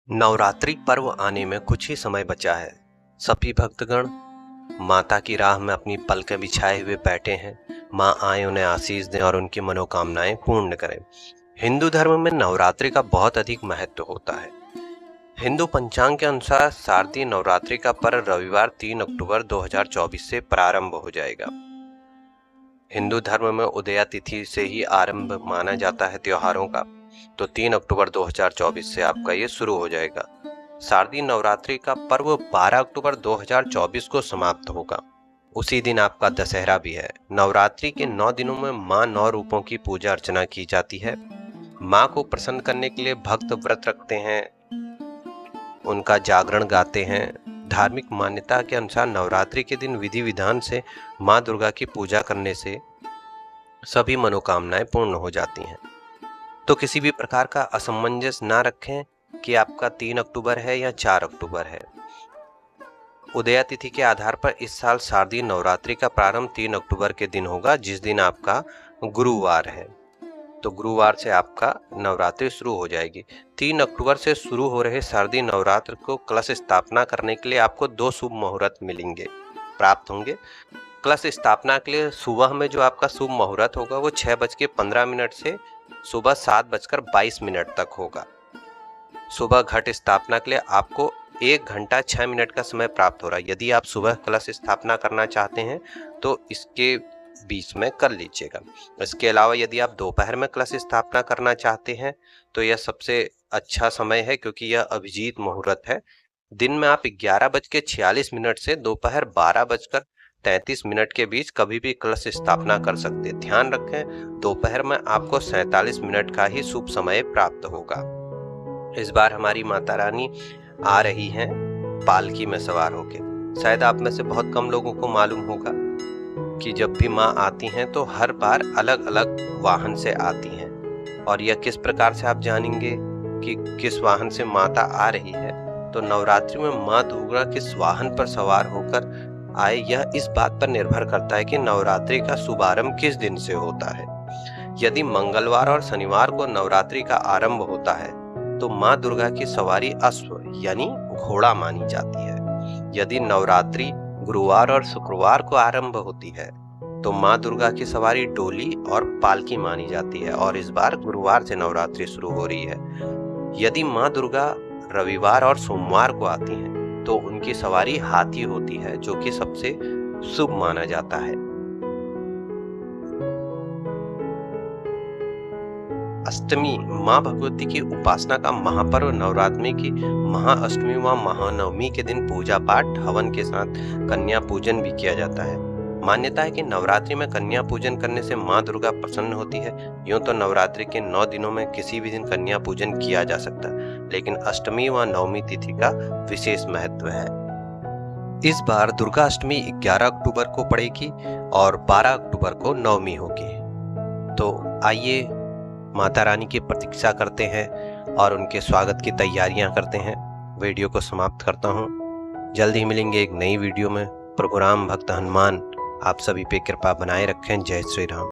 नवरात्रि पर्व आने में कुछ ही समय बचा है। सभी भक्तगण माता की राह में अपनी पलकें बिछाए हुए बैठे हैं। माँ आए उन्हें आशीष दें और उनकी मनोकामनाएं पूर्ण करें। हिंदू धर्म में नवरात्रि का बहुत अधिक महत्व होता है। हिंदू पंचांग के अनुसार शारदीय नवरात्रि का पर्व रविवार 3 अक्टूबर 2024 से प्रारंभ हो जाएगा। हिंदू धर्म में उदया तिथि से ही आरंभ माना जाता है त्योहारों का, तो 3 अक्टूबर 2024 से आपका ये शुरू हो जाएगा। शारदीय नवरात्रि का पर्व 12 अक्टूबर 2024 को समाप्त होगा। उसी दिन आपका दशहरा भी है। नवरात्रि के 9 दिनों में माँ 9 रूपों की पूजा अर्चना की जाती है। माँ को प्रसन्न करने के लिए भक्त व्रत रखते हैं, उनका जागरण गाते हैं। धार्मिक मान्यता के अनुसार नवरात्रि के दिन विधि विधान से माँ दुर्गा की पूजा करने से सभी मनोकामनाएं पूर्ण हो जाती हैं। तो किसी भी प्रकार का असमंजस ना रखें कि आपका 3 अक्टूबर है या 4 अक्टूबर है। उदया तिथि के आधार पर इस साल शारदीय नवरात्रि का प्रारंभ 3 अक्टूबर के दिन होगा, जिस दिन आपका गुरुवार है। तो गुरुवार से आपका नवरात्रि शुरू हो जाएगी। 3 अक्टूबर से शुरू हो रहे शारदीय नवरात्र को कलश स्थापना करने के लिए आपको 2 शुभ मुहूर्त प्राप्त होंगे। कलश स्थापना के लिए सुबह में जो आपका शुभ मुहूर्त होगा वो 6:15 से सुबह 7:22 तक होगा। सुबह घट स्थापना के लिए आपको 1 घंटा 6 मिनट का समय प्राप्त हो रहा है। यदि आप सुबह कलश स्थापना करना चाहते हैं तो इसके बीच में कर लीजिएगा। इसके अलावा यदि आप दोपहर में कलश स्थापना करना चाहते हैं तो यह सबसे अच्छा समय है, क्योंकि यह अभिजीत मुहूर्त है। दिन में आप 11:46 से दोपहर 12:33 के बीच कभी भी कलश स्थापना कर सकते। ध्यान रखें, दोपहर में आपको 47 मिनट का ही शुभ समय प्राप्त होगा। इस बार हमारी माता रानी आ रही हैं पालकी में सवार होकर। शायद आप में से बहुत कम लोगों को मालूम होगा कि जब भी माँ आती हैं तो हर बार अलग अलग वाहन से आती हैं, और यह किस प्रकार से आप जानेंगे कि किस वाहन से माता आ रही है। तो नवरात्रि में माँ दुर्गा किस वाहन पर सवार होकर आए, यह इस बात पर निर्भर करता है कि नवरात्रि का शुभारंभ किस दिन से होता है। यदि मंगलवार और शनिवार को नवरात्रि का आरंभ होता है तो माँ दुर्गा की सवारी अश्व यानी घोड़ा मानी जाती है। यदि नवरात्रि गुरुवार और शुक्रवार को आरंभ होती है तो माँ दुर्गा की सवारी डोली और पालकी मानी जाती है, और इस बार गुरुवार से नवरात्रि शुरू हो रही है। यदि माँ दुर्गा रविवार और सोमवार को आती हैं तो उनकी सवारी हाथी होती है, जो कि सबसे शुभ माना जाता है। अष्टमी माँ भगवती की उपासना का महापर्व नवरात्रि की महाअष्टमी व महानवमी के दिन पूजा पाठ हवन के साथ कन्या पूजन भी किया जाता है। मान्यता है कि नवरात्रि में कन्या पूजन करने से माँ दुर्गा प्रसन्न होती है। यूं तो नवरात्रि के 9 दिनों में किसी भी दिन कन्या पूजन किया जा सकता है, लेकिन अष्टमी व नवमी तिथि का विशेष महत्व है। इस बार दुर्गा अष्टमी 11 अक्टूबर को पड़ेगी और 12 अक्टूबर को नवमी होगी। तो आइए माता रानी की प्रतीक्षा करते हैं और उनके स्वागत की तैयारियां करते हैं। वीडियो को समाप्त करता हूं। जल्द ही मिलेंगे एक नई वीडियो में। प्रभु राम भक्त हनुमान आप सभी पे कृपा बनाए रखें। जय श्री राम।